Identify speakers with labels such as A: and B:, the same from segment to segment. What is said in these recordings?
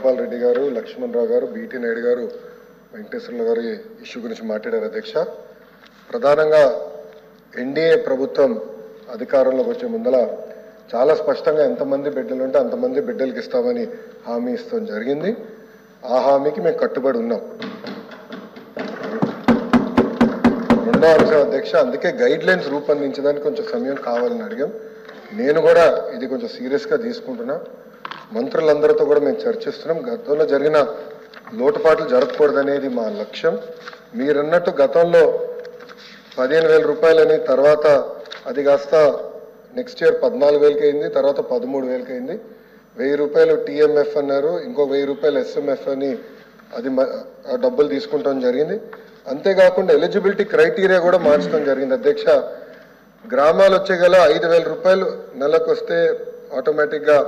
A: వేణుగోపాల్ రెడ్డి గారు, లక్ష్మణ్ రావు గారు, బీటీ నాయుడు గారు, వెంకటేశ్వర్ల గారు ఇష్యూ గురించి మాట్లాడారు అధ్యక్ష. ప్రధానంగా ఎన్డీఏ ప్రభుత్వం అధికారంలోకి వచ్చే ముందల చాలా స్పష్టంగా ఎంతమంది బిడ్డలు ఉంటే అంతమంది బిడ్డలకి ఇస్తామని హామీ ఇస్తాం జరిగింది. ఆ హామీకి మేము కట్టుబడి ఉన్నాం. రెండో అంశం అధ్యక్ష, అందుకే గైడ్ లైన్స్ రూపొందించడానికి కొంచెం సమయం కావాలని అడిగాం. నేను కూడా ఇది కొంచెం సీరియస్గా తీసుకుంటున్నా. మంత్రులందరితో కూడా మేము చర్చిస్తున్నాం. గతంలో జరిగిన లోటుపాట్లు జరగకూడదనేది మా లక్ష్యం. మీరన్నట్టు గతంలో 15,000 రూపాయలని, తర్వాత అది కాస్త నెక్స్ట్ ఇయర్ 14,000కి అయింది, తర్వాత 13,000కి అయింది. 1,000 రూపాయలు టీఎంఎఫ్ అన్నారు, ఇంకో 1,000 రూపాయలు ఎస్ఎంఎఫ్ అని అది డబ్బులు తీసుకుంటాం జరిగింది. అంతేకాకుండా ఎలిజిబిలిటీ క్రైటీరియా కూడా మార్చడం జరిగింది అధ్యక్ష. గ్రామాలు వచ్చే గల 5,000 రూపాయలు నెలకు వస్తే ఆటోమేటిక్గా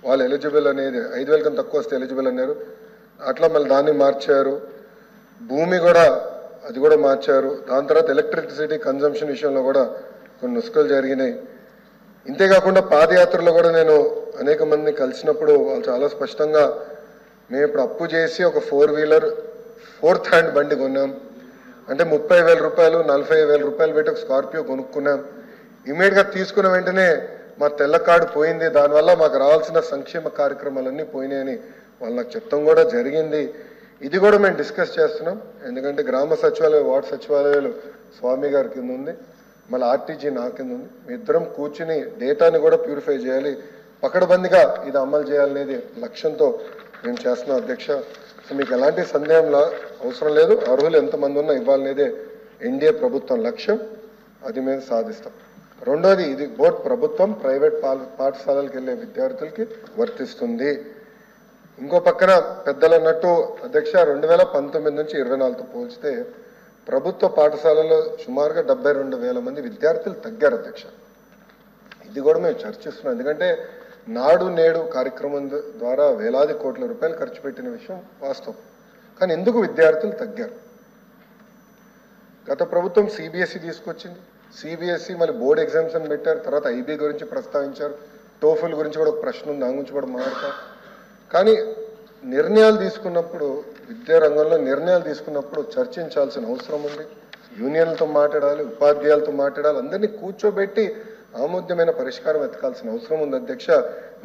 A: వాళ్ళు ఎలిజిబుల్ అనేది, 5,000 కన్నా తక్కువ వస్తే ఎలిజిబుల్ అన్నారు. అట్లా మళ్ళీ దాన్ని మార్చారు. భూమి కూడా అది కూడా మార్చారు. దాని తర్వాత ఎలక్ట్రిసిటీ కన్జంప్షన్ విషయంలో కూడా కొన్ని నుసుకలు జరిగినాయి. ఇంతేకాకుండా పాదయాత్రలో కూడా నేను అనేక మందిని కలిసినప్పుడు వాళ్ళు చాలా స్పష్టంగా మేము ఇప్పుడు అప్పు చేసి ఒక 4-వీలర్ 4th హ్యాండ్ బండి కొన్నాం అంటే 30,000 రూపాయలు 40,000 రూపాయలు పెట్టి ఒక స్కార్పియో కొనుక్కున్నాం. ఇమీడియట్గా తీసుకున్న వెంటనే మా తెల్ల కార్డు పోయింది, దానివల్ల మాకు రావాల్సిన సంక్షేమ కార్యక్రమాలన్నీ పోయినాయని వాళ్ళు నాకు చెప్తాం కూడా జరిగింది. ఇది కూడా మేము డిస్కస్ చేస్తున్నాం. ఎందుకంటే గ్రామ సచివాలయ, వార్డు సచివాలయాలు స్వామి గారి కింద ఉంది, మళ్ళీ ఆర్టీజీ నా కింద ఉంది. మీ ఇద్దరం కూర్చుని డేటాని కూడా ప్యూరిఫై చేయాలి, పకడ్బందీగా ఇది అమలు చేయాలనేది లక్ష్యంతో మేము చేస్తున్నాం అధ్యక్ష. సో మీకు ఎలాంటి సందేహంలా అవసరం లేదు. అర్హులు ఎంతమంది ఉన్నా ఇవ్వాలనేదే ఎన్డీఏ ప్రభుత్వం లక్ష్యం. అది మేము సాధిస్తాం. రెండోది, ఇది బోత్ ప్రభుత్వం ప్రైవేట్ పాఠశాలలకు వెళ్ళే విద్యార్థులకి వర్తిస్తుంది. ఇంకో పక్కన పెద్దలు అన్నట్టు అధ్యక్ష 2019 నుంచి 24తో పోల్చితే ప్రభుత్వ పాఠశాలలో సుమారుగా 72,000 మంది విద్యార్థులు తగ్గారు అధ్యక్ష. ఇది కూడా మేము చర్చిస్తున్నాం. ఎందుకంటే నాడు నేడు కార్యక్రమం ద్వారా వేలాది కోట్ల రూపాయలు ఖర్చు పెట్టిన విషయం వాస్తవం. కానీ ఎందుకు విద్యార్థులు తగ్గారు? గత ప్రభుత్వం సిబిఎస్ఈ తీసుకొచ్చింది. సిబిఎస్ఈ మళ్ళీ బోర్డ్ ఎగ్జామ్స్ అని పెట్టారు. తర్వాత ఐబీ గురించి ప్రస్తావించారు. టోఫుల్ గురించి కూడా ఒక ప్రశ్న ఉంది, దాని గురించి కూడా మాట్లాడతారు. కానీ నిర్ణయాలు తీసుకున్నప్పుడు, విద్యా రంగంలో నిర్ణయాలు తీసుకున్నప్పుడు చర్చించాల్సిన అవసరం ఉంది. యూనియన్లతో మాట్లాడాలి, ఉపాధ్యాయులతో మాట్లాడాలి, అందరినీ కూర్చోబెట్టి ఆమోద్యమైన పరిష్కారం వెతకాల్సిన అవసరం ఉంది అధ్యక్ష.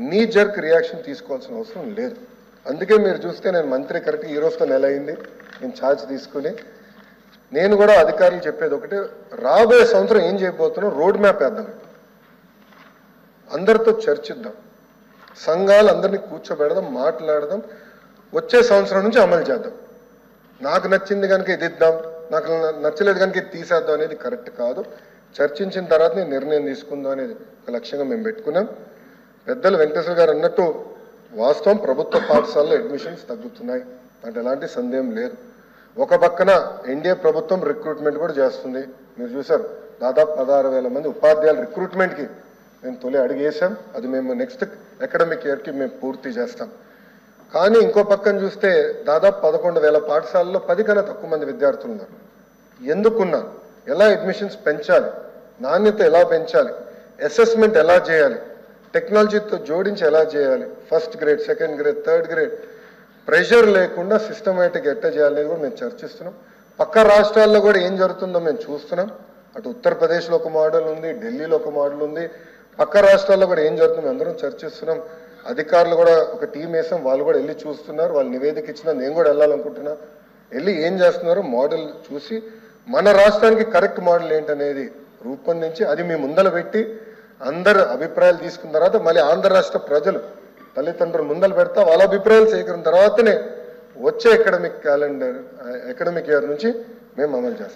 A: నీ జర్క్ రియాక్షన్ తీసుకోవాల్సిన అవసరం లేదు. అందుకే మీరు చూస్తే నేను మంత్రి కరెక్ట్గా ఈ రోజుతో నెల అయింది నేను ఛార్జ్ తీసుకుని. నేను కూడా అధికారులు చెప్పేది ఒకటి, రాబోయే సంవత్సరం ఏం చేయబోతున్నాం రోడ్ మ్యాప్ వేద్దాం, అందరితో చర్చిద్దాం, సంఘాలు అందరినీ కూర్చోబెడదాం, మాట్లాడదాం, వచ్చే సంవత్సరం నుంచి అమలు చేద్దాం. నాకు నచ్చింది కనుక ఇది ఇద్దాం, నాకు నచ్చలేదు కనుక ఇది తీసేద్దాం అనేది కరెక్ట్ కాదు. చర్చించిన తర్వాత నేను నిర్ణయం తీసుకుందాం అనేది ఒక లక్ష్యంగా మేము పెట్టుకున్నాం. పెద్దలు వెంకటేశ్వర గారు అన్నట్టు వాస్తవం, ప్రభుత్వ పాఠశాలలో అడ్మిషన్స్ తగ్గుతున్నాయి అంటే ఎలాంటి సందేహం లేదు. ఒక పక్కన ఎన్డీఏ ప్రభుత్వం రిక్రూట్మెంట్ కూడా చేస్తుంది. మీరు చూసారు, దాదాపు 16,000 మంది ఉపాధ్యాయుల రిక్రూట్మెంట్కి మేము తొలి అడిగేసాం. అది మేము నెక్స్ట్ అకాడమిక్ ఇయర్కి మేము పూర్తి చేస్తాం. కానీ ఇంకో పక్కన చూస్తే దాదాపు 11,000 పాఠశాలలో 10 కన్నా తక్కువ మంది విద్యార్థులు ఉన్నారు. ఎందుకున్నారు? ఎలా అడ్మిషన్స్ పెంచాలి, నాణ్యత ఎలా పెంచాలి, అసెస్మెంట్ ఎలా చేయాలి, టెక్నాలజీతో జోడించి ఎలా చేయాలి, first grade, second grade, third grade pressure లేకుండా సిస్టమేటిక్ ఎట్లా చేయాలనేది కూడా మేము చర్చిస్తున్నాం. పక్క రాష్ట్రాల్లో కూడా ఏం జరుగుతుందో మేము చూస్తున్నాం. అటు ఉత్తరప్రదేశ్లో ఒక మోడల్ ఉంది, ఢిల్లీలో ఒక మోడల్ ఉంది, పక్క రాష్ట్రాల్లో కూడా ఏం జరుగుతుందో అందరం చర్చిస్తున్నాం. అధికారులు కూడా ఒక టీం వేసాం, వాళ్ళు కూడా వెళ్ళి చూస్తున్నారు. వాళ్ళు నివేదిక ఇచ్చినా నేను కూడా వెళ్ళాలనుకుంటున్నా. వెళ్ళి ఏం చేస్తున్నారో మోడల్ చూసి మన రాష్ట్రానికి కరెక్ట్ మోడల్ ఏంటనేది రూపొందించి అది మీ ముందర పెట్టి అందరు అభిప్రాయాలు తీసుకున్న తర్వాత మళ్ళీ ఆంధ్ర రాష్ట్ర ప్రజలు తల్లిదండ్రులు ముందర పెడతా వాళ్ళ అభిప్రాయాలు సేకరిన తర్వాతనే వచ్చే అకాడమిక్ ఇయర్ నుంచి మేము అమలు చేస్తాం.